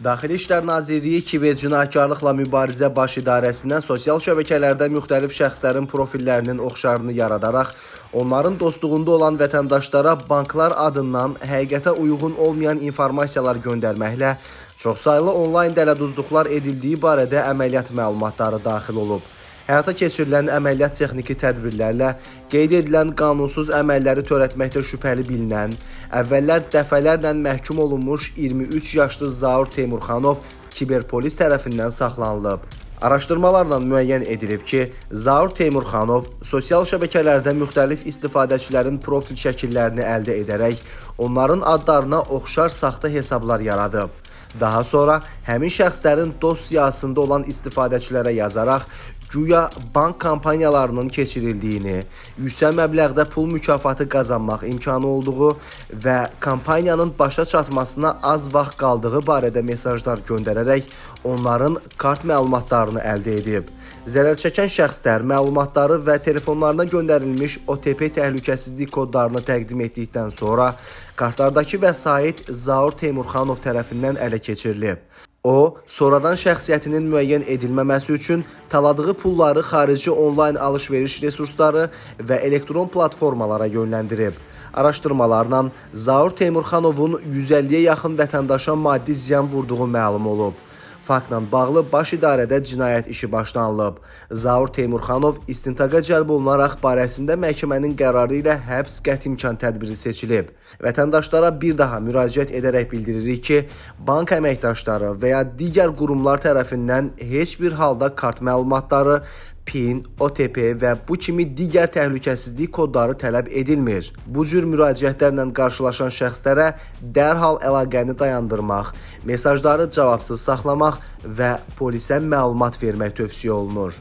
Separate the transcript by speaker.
Speaker 1: Daxili İşlər Nazirliyi Kibercinayətkarlıqla Mübarizə Baş İdarəsindən sosial şəbəkələrdə müxtəlif şəxslərin profillərinin oxşarını yaradaraq, onların dostluğunda olan vətəndaşlara banklar adından həqiqətə uyğun olmayan informasiyalar göndərməklə çoxsaylı onlayn dələduzluqlar edildiyi barədə əməliyyat məlumatları daxil olub. Həyata keçirilən əməliyyat texniki tədbirlərlə qeyd edilən qanunsuz əməlləri törətməkdə şübhəli bilinən, əvvəllər dəfələrlə məhkum olunmuş 23 yaşlı Zaur Teymurxanov kiberpolis tərəfindən saxlanılıb. Araşdırmalarla müəyyən edilib ki, Zaur Teymurxanov sosial şəbəkələrdə müxtəlif istifadəçilərin profil şəkillərini əldə edərək, onların adlarına oxşar saxta hesablar yaradıb. Daha sonra həmin şəxslərin dost siyahısında olan istifadəçilərə yazaraq, güya bank kampaniyalarının keçirildiyini, yüksək məbləğdə pul mükafatı qazanmaq imkanı olduğu və kampaniyanın başa çatmasına az vaxt qaldığı barədə mesajlar göndərərək onların kart məlumatlarını əldə edib. Zərər çəkən şəxslər məlumatları və telefonlarına göndərilmiş OTP təhlükəsizlik kodlarını təqdim etdikdən sonra kartlardakı vəsait Zaur Teymurxanov tərəfindən ələ keçirilib. O, sonradan şəxsiyyətinin müəyyən edilməməsi üçün taladığı pulları xarici onlayn alış-veriş resursları və elektron platformalara yönləndirib. Araşdırmalarla Zaur Teymurxanovun 150-yə yaxın vətəndaşa maddi ziyan vurduğu məlum olub. Faktla bağlı baş idarədə cinayət işi başlanılıb. Zaur Teymurxanov istintaqa cəlb olunaraq barəsində məhkəmənin qərarı ilə həbs qəti imkan tədbiri seçilib. Vətəndaşlara bir daha müraciət edərək bildiririk ki, bank əməkdaşları və ya digər qurumlar tərəfindən heç bir halda kart məlumatları, PIN, OTP və bu kimi digər təhlükəsizlik kodları tələb edilmir. Bu cür müraciətlərlə qarşılaşan şəxslərə dərhal əlaqəni dayandırmaq, mesajları cavabsız saxlamaq və polisə məlumat vermək tövsiyə olunur.